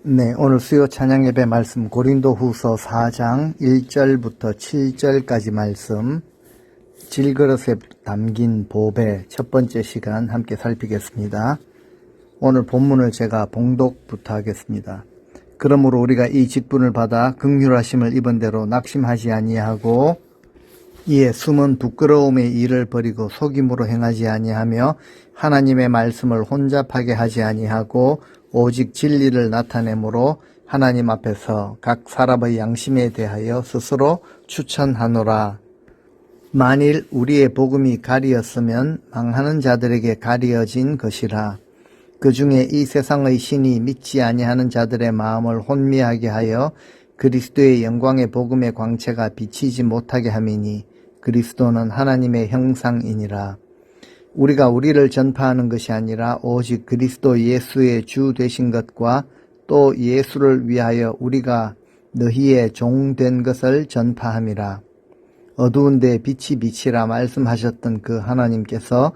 네, 오늘 수요 찬양 예배 말씀 고린도후서 4장 1절부터 7절까지 말씀 질그릇에 담긴 보배 첫 번째 시간 함께 살피겠습니다. 오늘 본문을 제가 봉독부터 하겠습니다. 그러므로 우리가 이 직분을 받아 긍휼하심을 입은 대로 낙심하지 아니하고 이에 숨은 부끄러움의 일을 버리고 속임으로 행하지 아니하며 하나님의 말씀을 혼잡하게 하지 아니하고 오직 진리를 나타내므로 하나님 앞에서 각 사람의 양심에 대하여 스스로 추천하노라. 만일 우리의 복음이 가리었으면 망하는 자들에게 가리어진 것이라. 그 중에 이 세상의 신이 믿지 아니하는 자들의 마음을 혼미하게 하여 그리스도의 영광의 복음의 광채가 비치지 못하게 함이니 그리스도는 하나님의 형상이니라. 우리가 우리를 전파하는 것이 아니라 오직 그리스도 예수의 주 되신 것과 또 예수를 위하여 우리가 너희의 종 된 것을 전파함이라. 어두운 데 빛이 비치라 말씀하셨던 그 하나님께서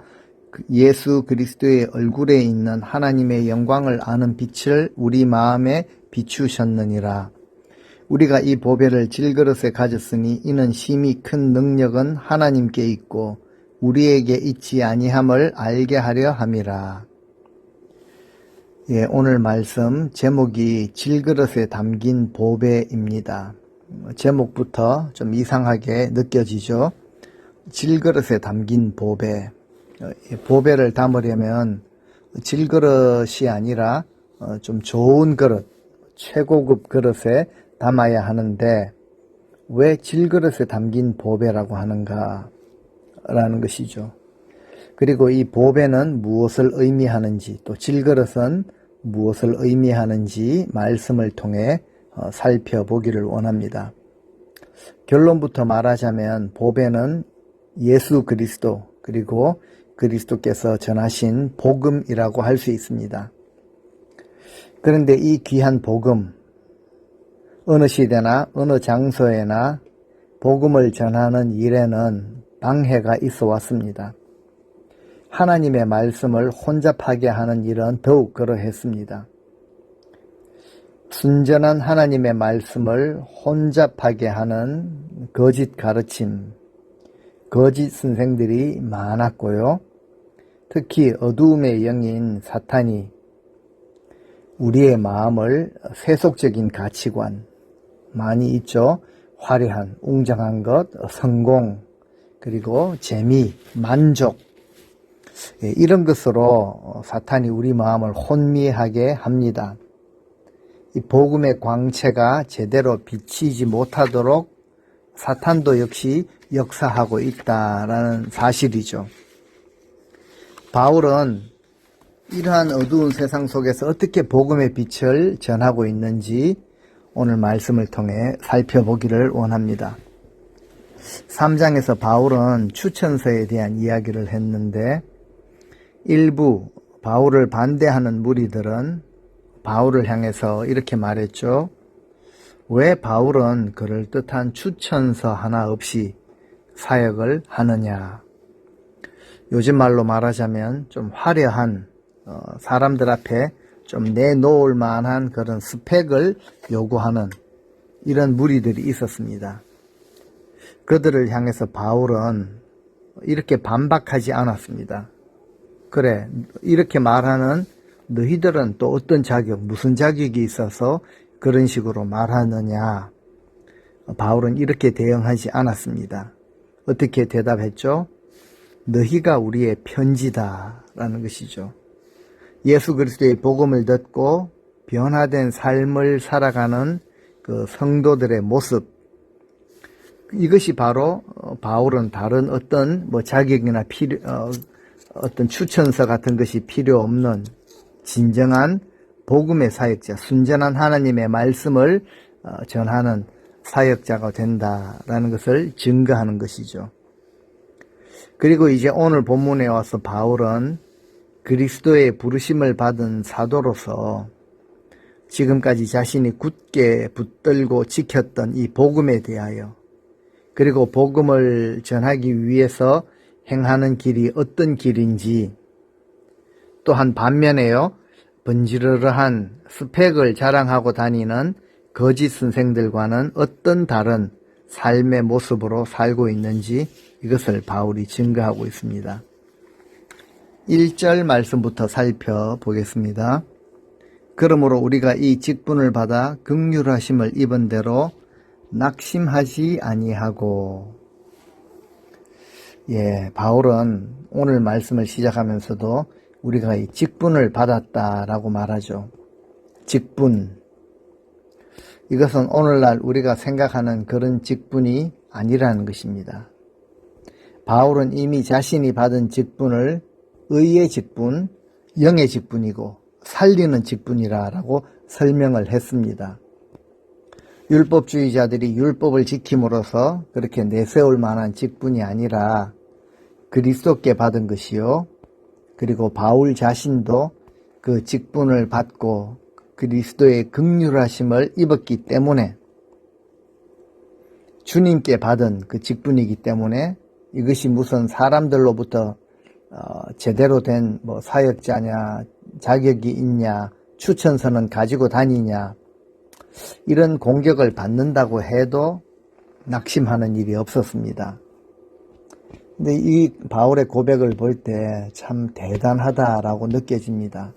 예수 그리스도의 얼굴에 있는 하나님의 영광을 아는 빛을 우리 마음에 비추셨느니라. 우리가 이 보배를 질그릇에 가졌으니 이는 심히 큰 능력은 하나님께 있고 우리에게 있지 아니함을 알게 하려 함이라. 예, 오늘 말씀 제목이 질그릇에 담긴 보배입니다. 제목부터 좀 이상하게 느껴지죠. 질그릇에 담긴 보배. 보배를 담으려면 질그릇이 아니라 좀 좋은 그릇, 최고급 그릇에 담아야 하는데 왜 질그릇에 담긴 보배라고 하는가 라는 것이죠. 그리고 이 보배는 무엇을 의미하는지, 또 질그릇은 무엇을 의미하는지 말씀을 통해 살펴보기를 원합니다. 결론부터 말하자면 보배는 예수 그리스도 그리고 그리스도께서 전하신 복음이라고 할 수 있습니다. 그런데 이 귀한 복음, 어느 시대나 어느 장소에나 복음을 전하는 일에는 방해가 있어 왔습니다. 하나님의 말씀을 혼잡하게 하는 일은 더욱 그러했습니다. 순전한 하나님의 말씀을 혼잡하게 하는 거짓 가르침, 거짓 선생들이 많았고요. 특히 어두움의 영인 사탄이 우리의 마음을 세속적인 가치관, 많이 있죠. 화려한, 웅장한 것, 성공, 그리고 재미, 만족, 이런 것으로 사탄이 우리 마음을 혼미하게 합니다. 이 복음의 광채가 제대로 비치지 못하도록 사탄도 역시 역사하고 있다라는 사실이죠. 바울은 이러한 어두운 세상 속에서 어떻게 복음의 빛을 전하고 있는지 오늘 말씀을 통해 살펴보기를 원합니다. 3장에서 바울은 추천서에 대한 이야기를 했는데 일부 바울을 반대하는 무리들은 바울을 향해서 이렇게 말했죠. 왜 바울은 그럴듯한 추천서 하나 없이 사역을 하느냐. 요즘 말로 말하자면 좀 화려한 사람들 앞에 좀 내놓을 만한 그런 스펙을 요구하는 이런 무리들이 있었습니다. 그들을 향해서 바울은 이렇게 반박하지 않았습니다. 그래, 이렇게 말하는 너희들은 또 어떤 자격, 무슨 자격이 있어서 그런 식으로 말하느냐. 바울은 이렇게 대응하지 않았습니다. 어떻게 대답했죠? 너희가 우리의 편지다 라는 것이죠. 예수 그리스도의 복음을 듣고 변화된 삶을 살아가는 그 성도들의 모습, 이것이 바로 바울은 다른 어떤 자격이나 어떤 추천서 같은 것이 필요 없는 진정한 복음의 사역자, 순전한 하나님의 말씀을 전하는 사역자가 된다라는 것을 증거하는 것이죠. 그리고 이제 오늘 본문에 와서 바울은 그리스도의 부르심을 받은 사도로서 지금까지 자신이 굳게 붙들고 지켰던 이 복음에 대하여, 그리고 복음을 전하기 위해서 행하는 길이 어떤 길인지, 또한 반면에요, 번지르르한 스펙을 자랑하고 다니는 거짓 선생들과는 어떤 다른 삶의 모습으로 살고 있는지 이것을 바울이 증거하고 있습니다. 1절 말씀부터 살펴보겠습니다. 그러므로 우리가 이 직분을 받아 긍휼하심을 입은 대로 낙심하지 아니하고. 바울은 오늘 말씀을 시작하면서도 우리가 이 직분을 받았다라고 말하죠. 직분. 이것은 오늘날 우리가 생각하는 그런 직분이 아니라는 것입니다. 바울은 이미 자신이 받은 직분을 의의 직분, 영의 직분이고 살리는 직분이라고 설명을 했습니다. 율법주의자들이 율법을 지킴으로써 그렇게 내세울 만한 직분이 아니라 그리스도께 받은 것이요. 그리고 바울 자신도 그 직분을 받고 그리스도의 긍휼하심을 입었기 때문에 주님께 받은 그 직분이기 때문에 이것이 무슨 사람들로부터 제대로 된 사역자냐, 자격이 있냐, 추천서는 가지고 다니냐, 이런 공격을 받는다고 해도 낙심하는 일이 없었습니다. 근데 이 바울의 고백을 볼 때 참 대단하다라고 느껴집니다.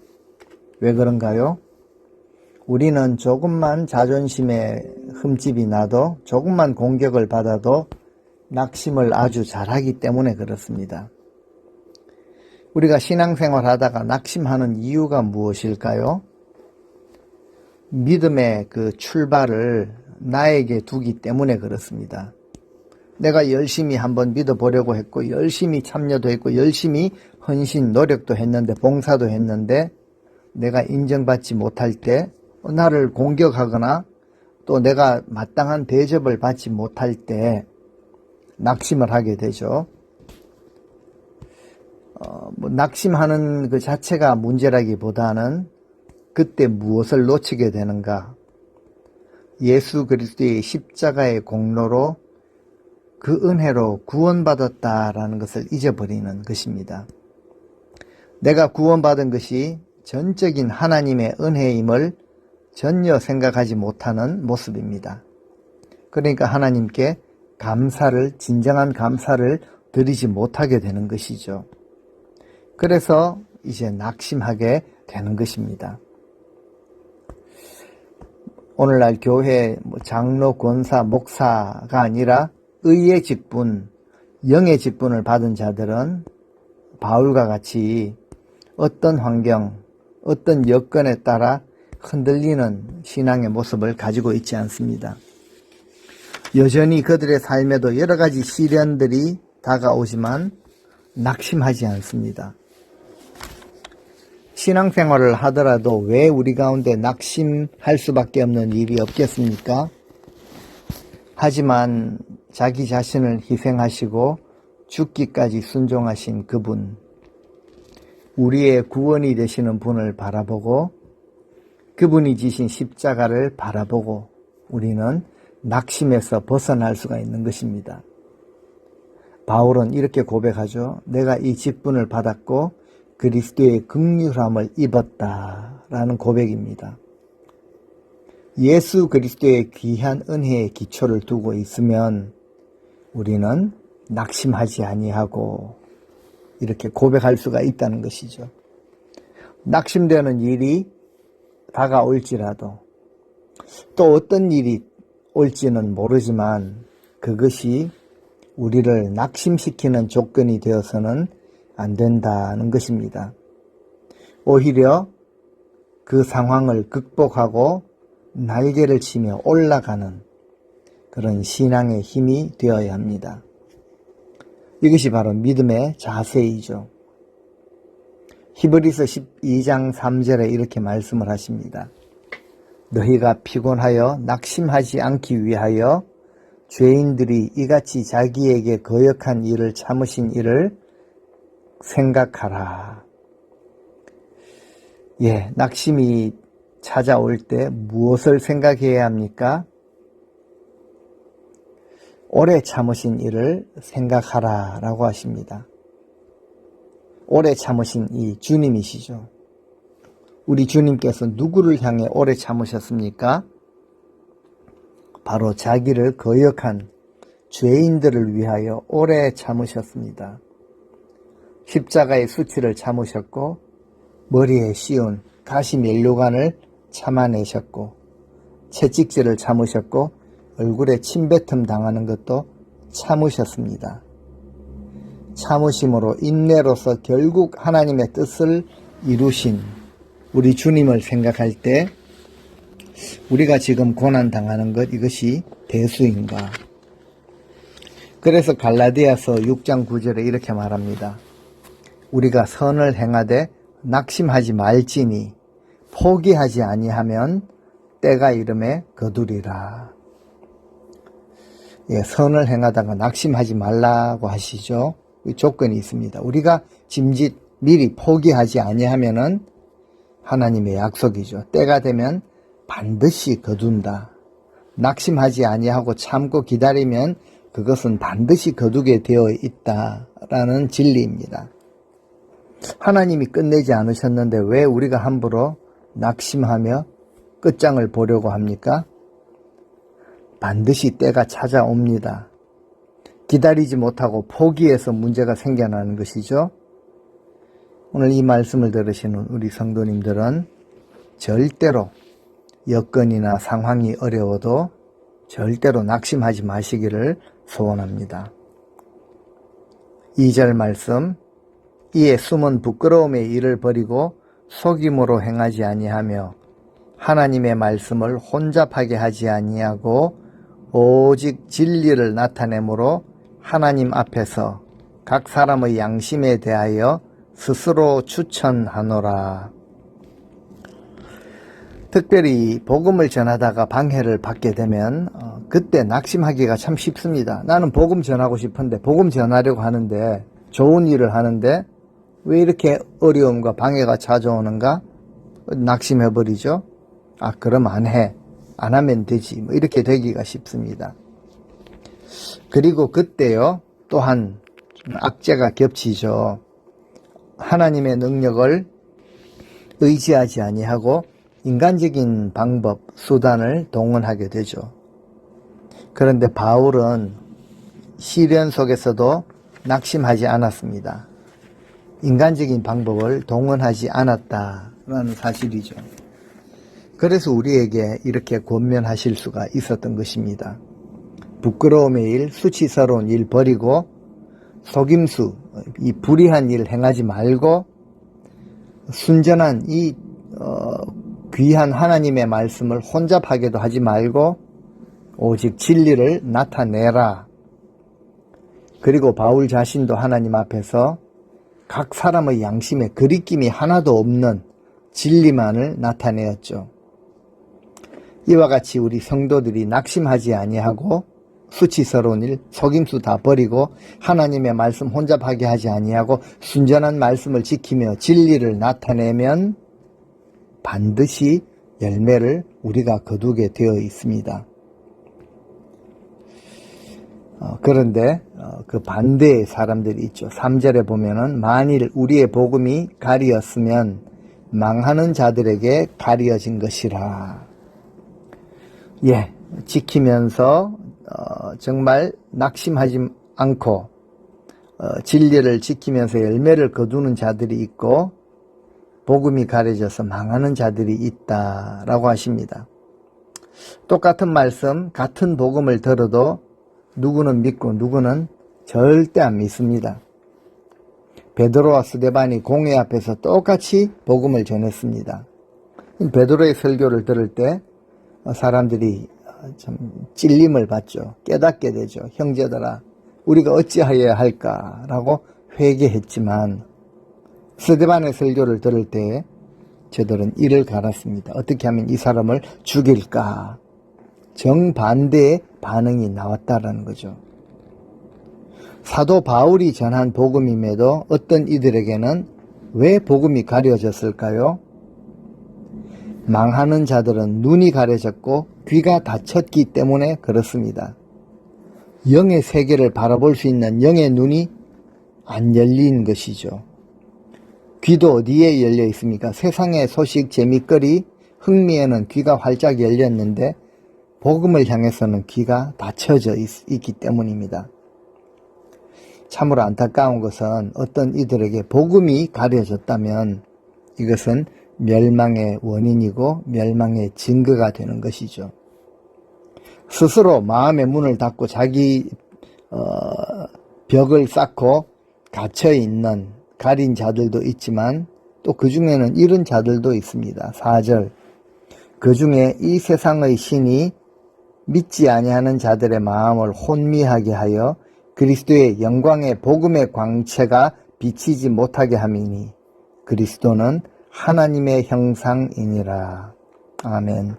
왜 그런가요? 우리는 조금만 자존심에 흠집이 나도, 조금만 공격을 받아도 낙심을 아주 잘하기 때문에 그렇습니다. 우리가 신앙생활 하다가 낙심하는 이유가 무엇일까요? 믿음의 그 출발을 나에게 두기 때문에 그렇습니다. 내가 열심히 한번 믿어보려고 했고, 열심히 참여도 했고, 열심히 헌신, 노력도 했는데, 봉사도 했는데, 내가 인정받지 못할 때, 나를 공격하거나, 또 내가 마땅한 대접을 받지 못할 때, 낙심을 하게 되죠. 낙심하는 그 자체가 문제라기보다는 그때 무엇을 놓치게 되는가? 예수 그리스도의 십자가의 공로로 그 은혜로 구원받았다라는 것을 잊어버리는 것입니다. 내가 구원받은 것이 전적인 하나님의 은혜임을 전혀 생각하지 못하는 모습입니다. 그러니까 하나님께 진정한 감사를 드리지 못하게 되는 것이죠. 그래서 이제 낙심하게 되는 것입니다. 오늘날 교회 장로, 권사, 목사가 아니라 의의 직분, 영의 직분을 받은 자들은 바울과 같이 어떤 환경, 어떤 여건에 따라 흔들리는 신앙의 모습을 가지고 있지 않습니다. 여전히 그들의 삶에도 여러 가지 시련들이 다가오지만 낙심하지 않습니다. 신앙생활을 하더라도 왜 우리 가운데 낙심할 수밖에 없는 일이 없겠습니까? 하지만 자기 자신을 희생하시고 죽기까지 순종하신 그분, 우리의 구원이 되시는 분을 바라보고 그분이 지신 십자가를 바라보고 우리는 낙심에서 벗어날 수가 있는 것입니다. 바울은 이렇게 고백하죠. 내가 이 직분을 받았고 그리스도의 긍휼함을 입었다라는 고백입니다. 예수 그리스도의 귀한 은혜의 기초를 두고 있으면 우리는 낙심하지 아니하고 이렇게 고백할 수가 있다는 것이죠. 낙심되는 일이 다가올지라도 또 어떤 일이 올지는 모르지만 그것이 우리를 낙심시키는 조건이 되어서는 안 된다는 것입니다. 오히려 그 상황을 극복하고 날개를 치며 올라가는 그런 신앙의 힘이 되어야 합니다. 이것이 바로 믿음의 자세이죠. 히브리서 12장 3절에 이렇게 말씀을 하십니다. 너희가 피곤하여 낙심하지 않기 위하여 죄인들이 이같이 자기에게 거역한 일을 참으신 일을 생각하라. 낙심이 찾아올 때 무엇을 생각해야 합니까? 오래 참으신 일을 생각하라 라고 하십니다. 오래 참으신 이 주님이시죠. 우리 주님께서 누구를 향해 오래 참으셨습니까? 바로 자기를 거역한 죄인들을 위하여 오래 참으셨습니다. 십자가의 수치를 참으셨고 머리에 씌운 가시 면류관을 참아내셨고 채찍질을 참으셨고 얼굴에 침뱉음 당하는 것도 참으셨습니다. 참으심으로 인내로서 결국 하나님의 뜻을 이루신 우리 주님을 생각할 때 우리가 지금 고난당하는 것 이것이 대수인가? 그래서 갈라디아서 6장 9절에 이렇게 말합니다. 우리가 선을 행하되 낙심하지 말지니 포기하지 아니하면 때가 이름에 거두리라. 예, 선을 행하다가 낙심하지 말라고 하시죠. 조건이 있습니다. 우리가 짐짓 미리 포기하지 아니하면은 하나님의 약속이죠. 때가 되면 반드시 거둔다. 낙심하지 아니하고 참고 기다리면 그것은 반드시 거두게 되어 있다라는 진리입니다. 하나님이 끝내지 않으셨는데 왜 우리가 함부로 낙심하며 끝장을 보려고 합니까? 반드시 때가 찾아옵니다. 기다리지 못하고 포기해서 문제가 생겨나는 것이죠. 오늘 이 말씀을 들으시는 우리 성도님들은 절대로 여건이나 상황이 어려워도 절대로 낙심하지 마시기를 소원합니다. 2절 말씀, 이에 숨은 부끄러움의 일을 버리고 속임으로 행하지 아니하며 하나님의 말씀을 혼잡하게 하지 아니하고 오직 진리를 나타내므로 하나님 앞에서 각 사람의 양심에 대하여 스스로 추천하노라. 특별히 복음을 전하다가 방해를 받게 되면 그때 낙심하기가 참 쉽습니다. 나는 복음 전하고 싶은데 복음 전하려고 하는데 좋은 일을 하는데 왜 이렇게 어려움과 방해가 찾아오는가? 낙심해버리죠. 아, 그럼 안 해. 안 하면 되지. 뭐 이렇게 되기가 쉽습니다. 그리고 그때요, 또한 악재가 겹치죠. 하나님의 능력을 의지하지 아니하고 인간적인 방법, 수단을 동원하게 되죠. 그런데 바울은 시련 속에서도 낙심하지 않았습니다. 인간적인 방법을 동원하지 않았다라는 사실이죠. 그래서 우리에게 이렇게 권면하실 수가 있었던 것입니다. 부끄러움의 일, 수치스러운 일 버리고 속임수, 이 불의한 일 행하지 말고 순전한 이 귀한 하나님의 말씀을 혼잡하게도 하지 말고 오직 진리를 나타내라. 그리고 바울 자신도 하나님 앞에서 각 사람의 양심에 거리낌이 하나도 없는 진리만을 나타내었죠. 이와 같이 우리 성도들이 낙심하지 아니하고 수치스러운 일, 속임수 다 버리고 하나님의 말씀 혼잡하게 하지 아니하고 순전한 말씀을 지키며 진리를 나타내면 반드시 열매를 우리가 거두게 되어 있습니다. 그런데 그 반대의 사람들이 있죠. 3절에 보면은 만일 우리의 복음이 가리었으면 망하는 자들에게 가리어진 것이라. 예, 지키면서 정말 낙심하지 않고 진리를 지키면서 열매를 거두는 자들이 있고 복음이 가려져서 망하는 자들이 있다라고 하십니다. 똑같은 말씀, 같은 복음을 들어도 누구는 믿고 누구는 절대 안 믿습니다. 베드로와 스데반이 공회 앞에서 똑같이 복음을 전했습니다. 베드로의 설교를 들을 때 사람들이 참 찔림을 받죠. 깨닫게 되죠. 형제들아, 우리가 어찌하여야 할까라고 회개했지만 스데반의 설교를 들을 때 저들은 이를 갈았습니다. 어떻게 하면 이 사람을 죽일까? 정반대의 반응이 나왔다라는 거죠. 사도 바울이 전한 복음임에도 어떤 이들에게는 왜 복음이 가려졌을까요? 망하는 자들은 눈이 가려졌고 귀가 닫혔기 때문에 그렇습니다. 영의 세계를 바라볼 수 있는 영의 눈이 안 열린 것이죠. 귀도 어디에 열려 있습니까? 세상의 소식, 재미거리, 흥미에는 귀가 활짝 열렸는데 복음을 향해서는 귀가 닫혀져 있기 때문입니다. 참으로 안타까운 것은 어떤 이들에게 복음이 가려졌다면 이것은 멸망의 원인이고 멸망의 증거가 되는 것이죠. 스스로 마음의 문을 닫고 자기 벽을 쌓고 갇혀있는 가린 자들도 있지만 또 그 중에는 이런 자들도 있습니다. 4절 그 중에 이 세상의 신이 믿지 아니하는 자들의 마음을 혼미하게 하여 그리스도의 영광의 복음의 광채가 비치지 못하게 함이니 그리스도는 하나님의 형상이니라. 아멘.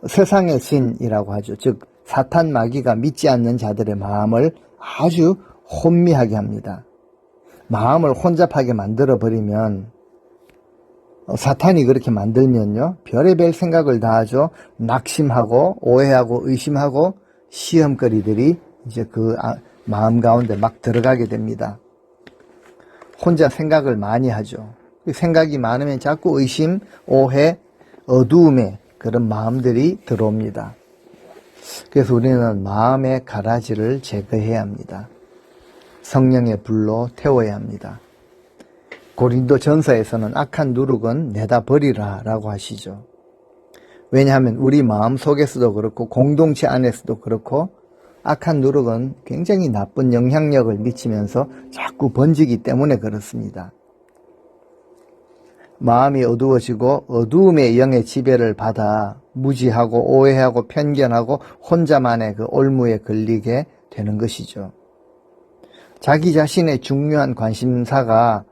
세상의 신이라고 하죠. 즉 사탄 마귀가 믿지 않는 자들의 마음을 아주 혼미하게 합니다. 마음을 혼잡하게 만들어버리면 사탄이 그렇게 만들면요 별의별 생각을 다 하죠. 낙심하고 오해하고 의심하고 시험거리들이 이제 그 마음 가운데 막 들어가게 됩니다. 혼자 생각을 많이 하죠. 생각이 많으면 자꾸 의심, 오해, 어두움에 그런 마음들이 들어옵니다. 그래서 우리는 마음의 가라지를 제거해야 합니다. 성령의 불로 태워야 합니다. 고린도 전서에서는 악한 누룩은 내다 버리라 라고 하시죠. 왜냐하면 우리 마음 속에서도 그렇고 공동체 안에서도 그렇고 악한 누룩은 굉장히 나쁜 영향력을 미치면서 자꾸 번지기 때문에 그렇습니다. 마음이 어두워지고 어두움의 영의 지배를 받아 무지하고 오해하고 편견하고 혼자만의 그 올무에 걸리게 되는 것이죠. 자기 자신의 중요한 관심사가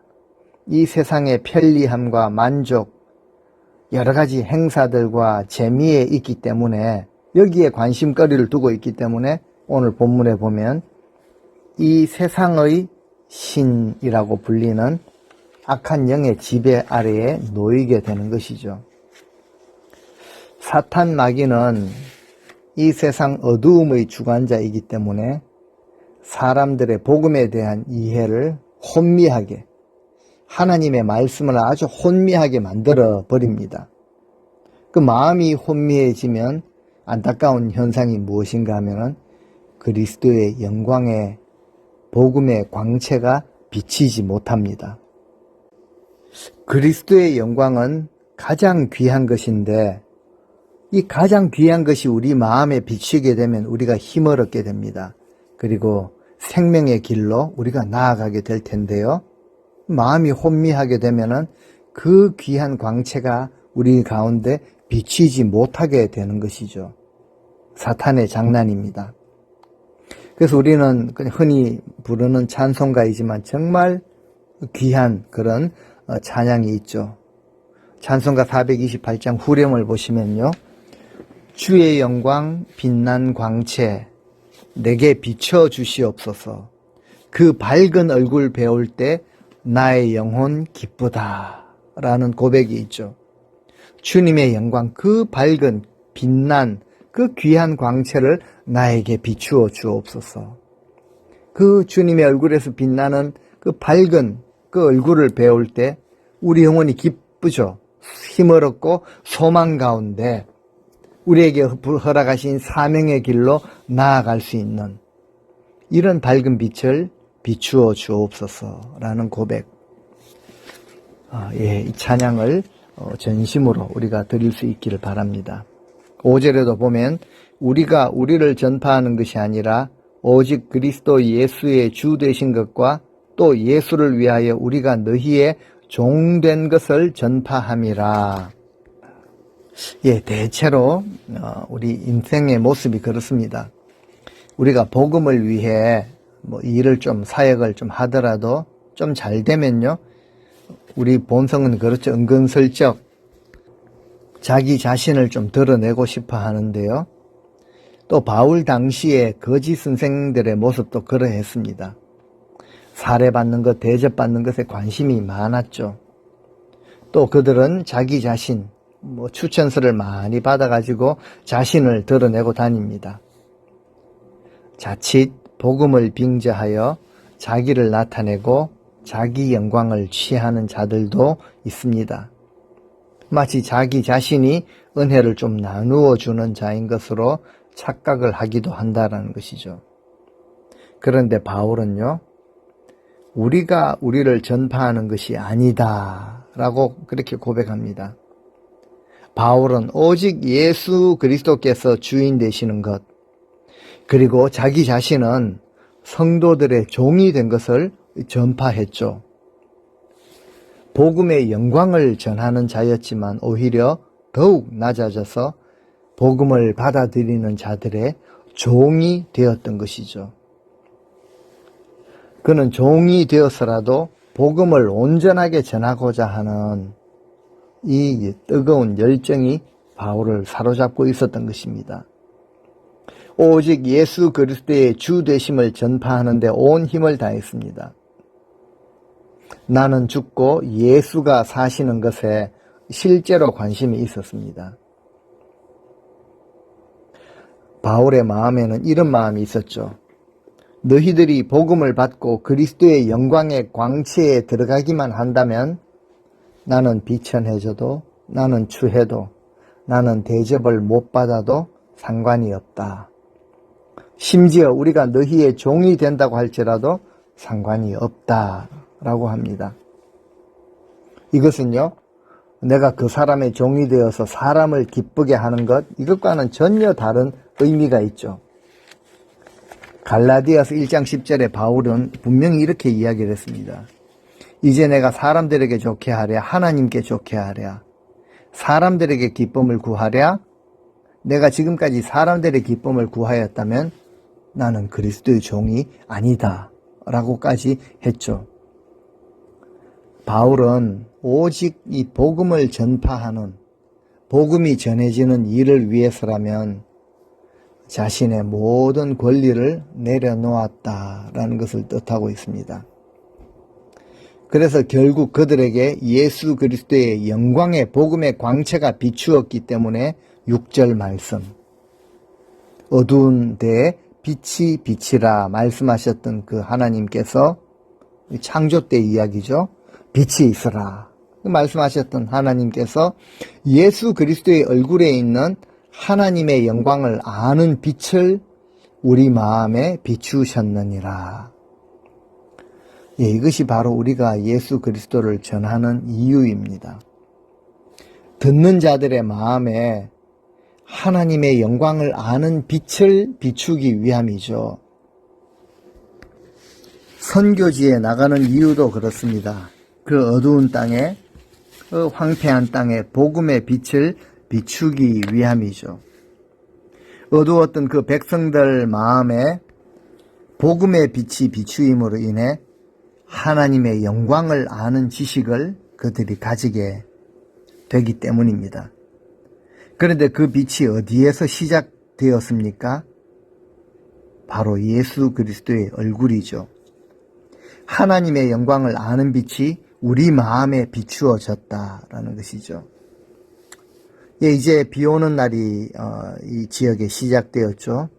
이 세상의 편리함과 만족, 여러 가지 행사들과 재미에 있기 때문에 여기에 관심거리를 두고 있기 때문에 오늘 본문에 보면 이 세상의 신이라고 불리는 악한 영의 지배 아래에 놓이게 되는 것이죠. 사탄 마귀는 이 세상 어두움의 주관자이기 때문에 사람들의 복음에 대한 이해를 혼미하게 하나님의 말씀을 아주 혼미하게 만들어 버립니다. 그 마음이 혼미해지면 안타까운 현상이 무엇인가 하면은 그리스도의 영광의 복음의 광채가 비치지 못합니다. 그리스도의 영광은 가장 귀한 것인데 이 가장 귀한 것이 우리 마음에 비치게 되면 우리가 힘을 얻게 됩니다. 그리고 생명의 길로 우리가 나아가게 될 텐데요. 마음이 혼미하게 되면은 그 귀한 광채가 우리 가운데 비치지 못하게 되는 것이죠. 사탄의 장난입니다. 그래서 우리는 흔히 부르는 찬송가이지만 정말 귀한 그런 찬양이 있죠. 찬송가 428장 후렴을 보시면요. 주의 영광 빛난 광채 내게 비춰주시옵소서. 그 밝은 얼굴 배울 때 나의 영혼 기쁘다 라는 고백이 있죠. 주님의 영광 그 밝은 빛난 그 귀한 광채를 나에게 비추어 주옵소서. 그 주님의 얼굴에서 빛나는 그 밝은 그 얼굴을 배울 때 우리 영혼이 기쁘죠. 힘을 얻고 소망 가운데 우리에게 허락하신 사명의 길로 나아갈 수 있는 이런 밝은 빛을 비추어 주옵소서라는 고백. 이 찬양을 전심으로 우리가 드릴 수 있기를 바랍니다. 5절에도 보면 우리가 우리를 전파하는 것이 아니라 오직 그리스도 예수의 주 되신 것과 또 예수를 위하여 우리가 너희의 종된 것을 전파함이라. 대체로 우리 인생의 모습이 그렇습니다. 우리가 복음을 위해 일을 좀 사역을 좀 하더라도 좀 잘 되면요. 우리 본성은 그렇죠. 은근슬쩍 자기 자신을 좀 드러내고 싶어 하는데요. 또 바울 당시에 거짓 선생들의 모습도 그러했습니다. 살해받는 것, 대접받는 것에 관심이 많았죠. 또 그들은 자기 자신, 추천서를 많이 받아가지고 자신을 드러내고 다닙니다. 자칫 복음을 빙자하여 자기를 나타내고 자기 영광을 취하는 자들도 있습니다. 마치 자기 자신이 은혜를 좀 나누어 주는 자인 것으로 착각을 하기도 한다는 것이죠. 그런데 바울은요, 우리가 우리를 전파하는 것이 아니다 라고 그렇게 고백합니다. 바울은 오직 예수 그리스도께서 주인 되시는 것, 그리고 자기 자신은 성도들의 종이 된 것을 전파했죠. 복음의 영광을 전하는 자였지만 오히려 더욱 낮아져서 복음을 받아들이는 자들의 종이 되었던 것이죠. 그는 종이 되어서라도 복음을 온전하게 전하고자 하는 이 뜨거운 열정이 바울을 사로잡고 있었던 것입니다. 오직 예수 그리스도의 주 되심을 전파하는 데 온 힘을 다했습니다. 나는 죽고 예수가 사시는 것에 실제로 관심이 있었습니다. 바울의 마음에는 이런 마음이 있었죠. 너희들이 복음을 받고 그리스도의 영광의 광채에 들어가기만 한다면 나는 비천해져도, 나는 추해도, 나는 대접을 못 받아도 상관이 없다. 심지어 우리가 너희의 종이 된다고 할지라도 상관이 없다라고 합니다. 이것은요, 내가 그 사람의 종이 되어서 사람을 기쁘게 하는 것, 이것과는 전혀 다른 의미가 있죠. 갈라디아서 1장 10절에 바울은 분명히 이렇게 이야기를 했습니다. 이제 내가 사람들에게 좋게 하랴, 하나님께 좋게 하랴, 사람들에게 기쁨을 구하랴. 내가 지금까지 사람들의 기쁨을 구하였다면 나는 그리스도의 종이 아니다 라고까지 했죠. 바울은 오직 이 복음을 전파하는, 복음이 전해지는 일을 위해서라면 자신의 모든 권리를 내려놓았다라는 것을 뜻하고 있습니다. 그래서 결국 그들에게 예수 그리스도의 영광의 복음의 광채가 비추었기 때문에 6절 말씀, 어두운 데에 빛이 비치라 말씀하셨던 그 하나님께서, 창조 때 이야기죠. 빛이 있으라 말씀하셨던 하나님께서 예수 그리스도의 얼굴에 있는 하나님의 영광을 아는 빛을 우리 마음에 비추셨느니라. 예, 이것이 바로 우리가 예수 그리스도를 전하는 이유입니다. 듣는 자들의 마음에 하나님의 영광을 아는 빛을 비추기 위함이죠. 선교지에 나가는 이유도 그렇습니다. 그 어두운 땅에, 그 황폐한 땅에 복음의 빛을 비추기 위함이죠. 어두웠던 그 백성들 마음에 복음의 빛이 비추임으로 인해 하나님의 영광을 아는 지식을 그들이 가지게 되기 때문입니다. 그런데 그 빛이 어디에서 시작되었습니까? 바로 예수 그리스도의 얼굴이죠. 하나님의 영광을 아는 빛이 우리 마음에 비추어졌다라는 것이죠. 예, 이제 비 오는 날이 이 지역에 시작되었죠.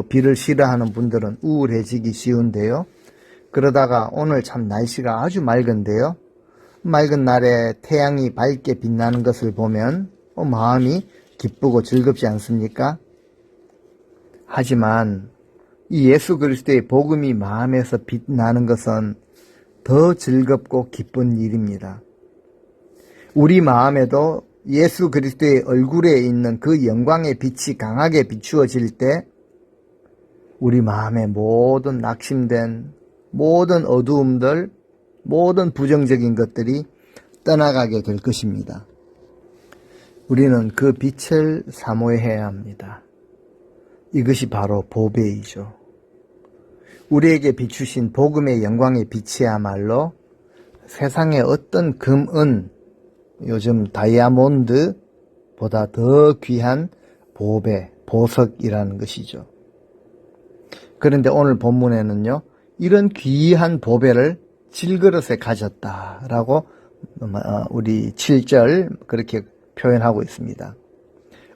비를 싫어하는 분들은 우울해지기 쉬운데요. 그러다가 오늘 참 날씨가 아주 맑은데요. 맑은 날에 태양이 밝게 빛나는 것을 보면 마음이 기쁘고 즐겁지 않습니까? 하지만 이 예수 그리스도의 복음이 마음에서 빛나는 것은 더 즐겁고 기쁜 일입니다. 우리 마음에도 예수 그리스도의 얼굴에 있는 그 영광의 빛이 강하게 비추어질 때 우리 마음의 모든 낙심된 모든 어두움들, 모든 부정적인 것들이 떠나가게 될 것입니다. 우리는 그 빛을 사모해야 합니다. 이것이 바로 보배이죠. 우리에게 비추신 복음의 영광의 빛이야말로 세상의 어떤 금, 은, 요즘 다이아몬드보다 더 귀한 보배, 보석이라는 것이죠. 그런데 오늘 본문에는요, 이런 귀한 보배를 질그릇에 가졌다라고 우리 7절 그렇게 표현하고 있습니다.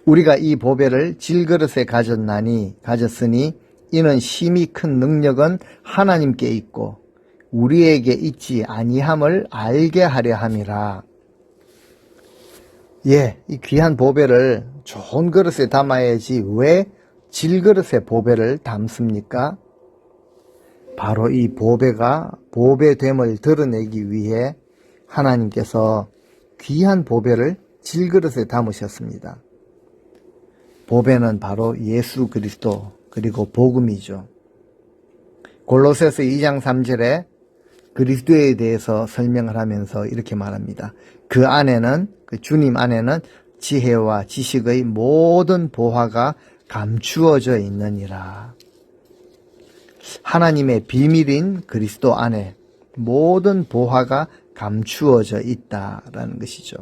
우리가 이 보배를 질그릇에 가졌으니 이는 심히 큰 능력은 하나님께 있고 우리에게 있지 아니함을 알게 하려 함이라. 예, 이 귀한 보배를 좋은 그릇에 담아야지 왜 질그릇에 보배를 담습니까? 바로 이 보배가 보배됨을 드러내기 위해 하나님께서 귀한 보배를 질그릇에 담으셨습니다. 보배는 바로 예수 그리스도 그리고 복음이죠. 골로새서 2장 3절에 그리스도에 대해서 설명을 하면서 이렇게 말합니다. 그 안에는, 그 주님 안에는 지혜와 지식의 모든 보화가 감추어져 있느니라. 하나님의 비밀인 그리스도 안에 모든 보화가 감추어져 있다라는 것이죠.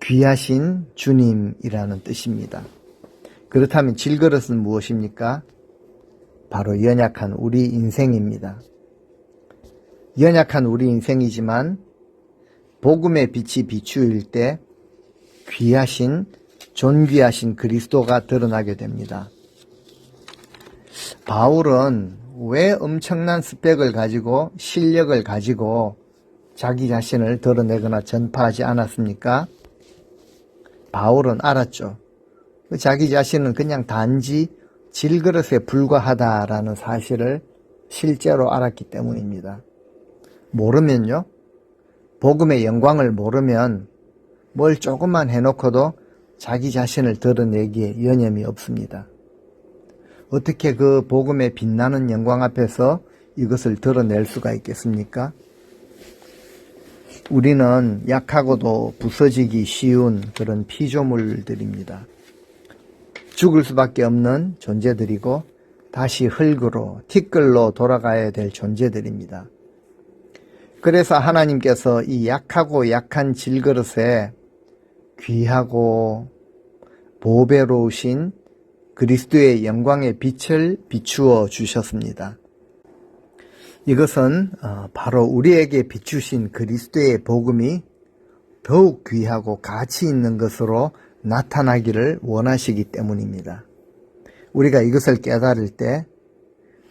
귀하신 주님이라는 뜻입니다. 그렇다면 질그릇은 무엇입니까? 바로 연약한 우리 인생입니다. 연약한 우리 인생이지만 복음의 빛이 비추일 때 귀하신, 존귀하신 그리스도가 드러나게 됩니다. 바울은 왜 엄청난 스펙을 가지고 실력을 가지고 자기 자신을 드러내거나 전파하지 않았습니까? 바울은 알았죠. 자기 자신은 그냥 단지 질그릇에 불과하다라는 사실을 실제로 알았기 때문입니다. 모르면요, 복음의 영광을 모르면 뭘 조금만 해놓고도 자기 자신을 드러내기에 여념이 없습니다. 어떻게 그 복음의 빛나는 영광 앞에서 이것을 드러낼 수가 있겠습니까? 우리는 약하고도 부서지기 쉬운 그런 피조물들입니다. 죽을 수밖에 없는 존재들이고 다시 흙으로, 티끌로 돌아가야 될 존재들입니다. 그래서 하나님께서 이 약하고 약한 질그릇에 귀하고 보배로우신 그리스도의 영광의 빛을 비추어 주셨습니다. 이것은 바로 우리에게 비추신 그리스도의 복음이 더욱 귀하고 가치 있는 것으로 나타나기를 원하시기 때문입니다. 우리가 이것을 깨달을 때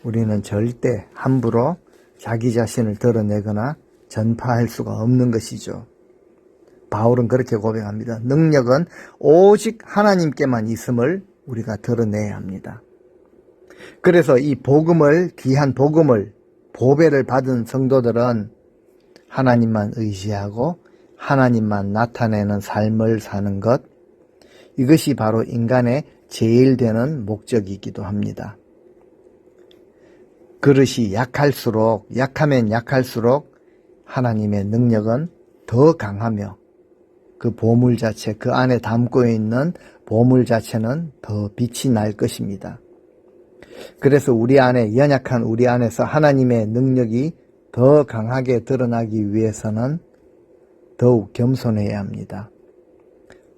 우리는 절대 함부로 자기 자신을 드러내거나 전파할 수가 없는 것이죠. 바울은 그렇게 고백합니다. 능력은 오직 하나님께만 있음을 우리가 드러내야 합니다. 그래서 이 복음을, 귀한 복음을, 보배를 받은 성도들은 하나님만 의지하고 하나님만 나타내는 삶을 사는 것, 이것이 바로 인간의 제일 되는 목적이기도 합니다. 그릇이 약할수록, 약하면 약할수록 하나님의 능력은 더 강하며 그 보물 자체, 그 안에 담고 있는 보물 자체는 더 빛이 날 것입니다. 그래서 우리 안에, 연약한 우리 안에서 하나님의 능력이 더 강하게 드러나기 위해서는 더욱 겸손해야 합니다.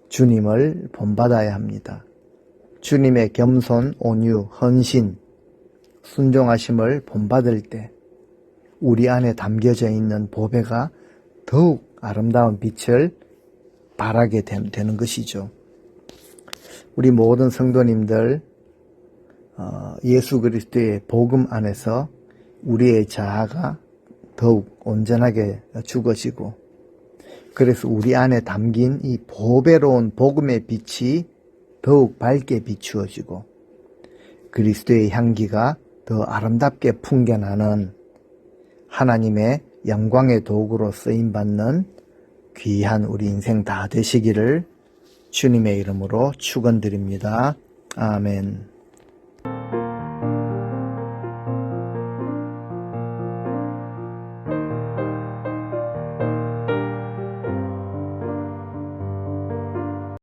주님을 본받아야 합니다. 주님의 겸손, 온유, 헌신, 순종하심을 본받을 때 우리 안에 담겨져 있는 보배가 더욱 아름다운 빛을 발하게 되는 것이죠. 우리 모든 성도님들 예수 그리스도의 복음 안에서 우리의 자아가 더욱 온전하게 죽어지고, 그래서 우리 안에 담긴 이 보배로운 복음의 빛이 더욱 밝게 비추어지고 그리스도의 향기가 더 아름답게 풍겨나는 하나님의 영광의 도구로 쓰임받는 귀한 우리 인생 다 되시기를 주님의 이름으로 축원드립니다. 아멘.